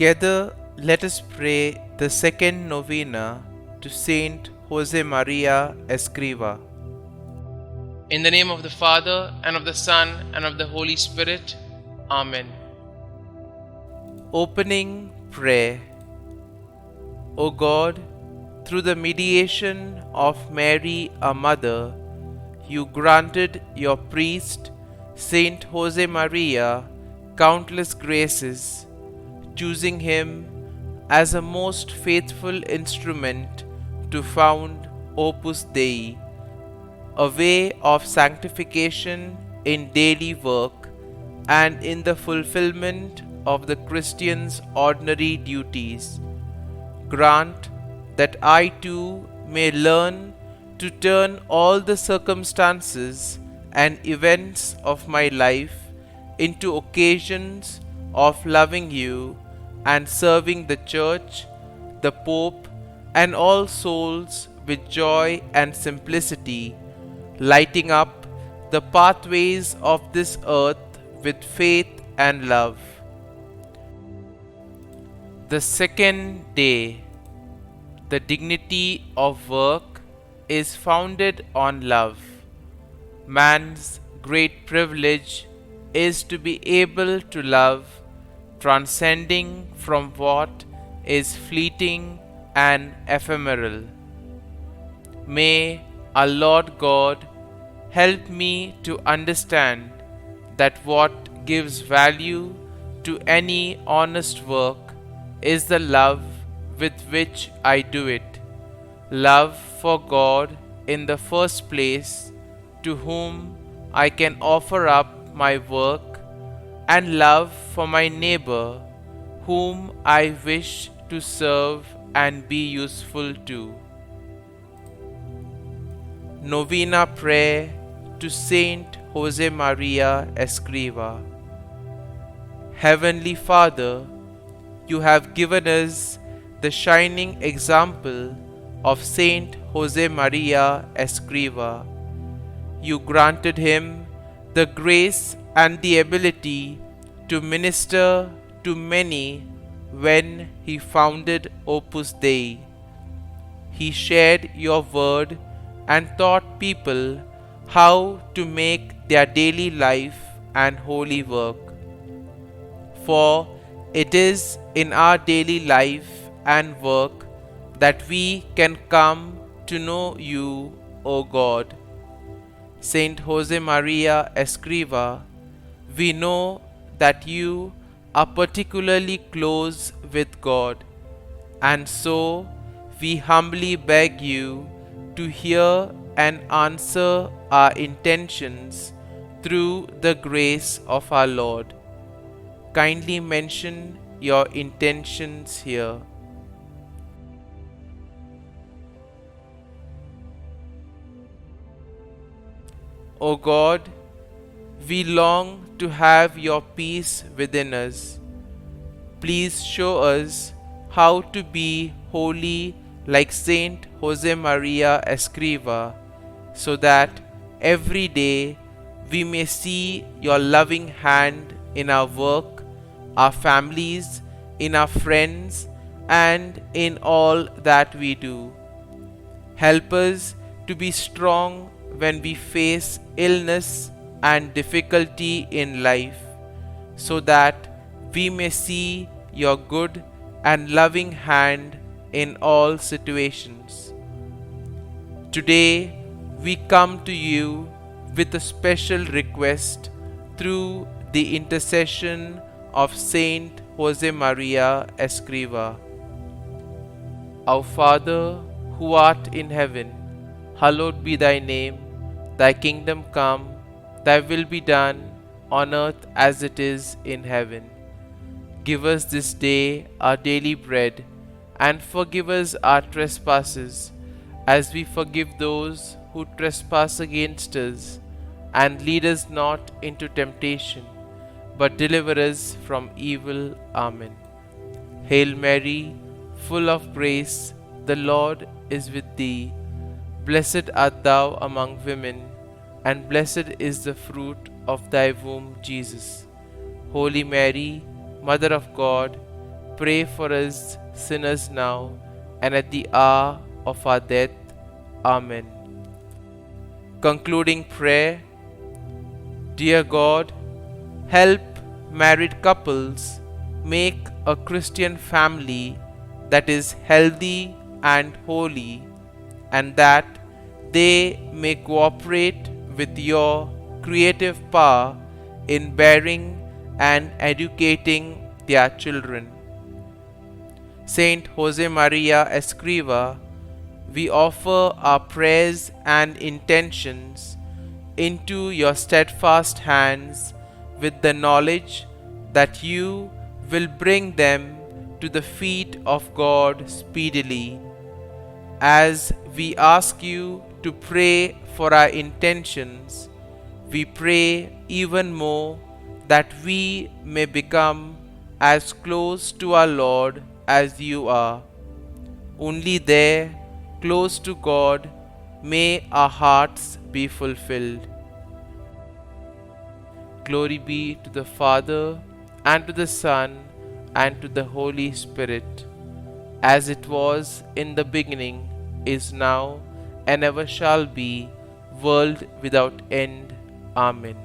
Together, let us pray the second novena to St Josemaria Escriva. In the name of the Father, and of the Son, and of the Holy Spirit. Amen. Opening Prayer. O God, through the mediation of Mary, our Mother, you granted your priest, Saint Josemaria, countless graces, choosing him as a most faithful instrument to found Opus Dei, a way of sanctification in daily work and in the fulfillment of the Christian's ordinary duties. Grant that I too may learn to turn all the circumstances and events of my life into occasions of loving you and serving the Church, the Pope, and all souls with joy and simplicity, lighting up the pathways of this earth with faith and love. The second day. The dignity of work is founded on love. Man's great privilege is to be able to love, transcending from what is fleeting and ephemeral. May our Lord God help me to understand that what gives value to any honest work is the love with which I do it. Love for God in the first place, to whom I can offer up my work, and love for my neighbor, whom I wish to serve and be useful to. Novena Prayer to Saint Josemaria Escriva. Heavenly Father, you have given us the shining example of Saint Josemaria Escriva. You granted him the grace and the ability to minister to many when he founded Opus Dei. He shared your word and taught people how to make their daily life and holy work. For it is in our daily life and work that we can come to know you, O God. Saint Josemaria Escriva, we know that you are particularly close with God, and so we humbly beg you to hear and answer our intentions through the grace of our Lord. Kindly mention your intentions here. O God, we long to have your peace within us. Please show us how to be holy like Saint Josemaria Escriva, so that every day we may see your loving hand in our work, our families, in our friends, and in all that we do. Help us to be strong when we face illness and difficulty in life, so that we may see your good and loving hand in all situations. Today we come to you with a special request through the intercession of Saint Josemaria Escriva. Our Father, who art in heaven, hallowed be thy name. Thy kingdom come, thy will be done, on earth as it is in heaven. Give us this day our daily bread, and forgive us our trespasses, as we forgive those who trespass against us. And lead us not into temptation, but deliver us from evil. Amen. Hail Mary, full of grace, the Lord is with thee. Blessed art thou among women, and blessed is the fruit of thy womb, Jesus. Holy Mary, Mother of God, pray for us sinners now and at the hour of our death. Amen. Concluding prayer. Dear God, help married couples make a Christian family that is healthy and holy, and that they may cooperate with your creative power in bearing and educating their children. St Josemaria Escriva, we offer our prayers and intentions into your steadfast hands with the knowledge that you will bring them to the feet of God speedily. As we ask you to pray for our intentions, we pray even more that we may become as close to our Lord as you are. Only there, close to God, may our hearts be fulfilled. Glory be to the Father, and to the Son, and to the Holy Spirit, as it was in the beginning, is now, and ever shall be, world without end. Amen.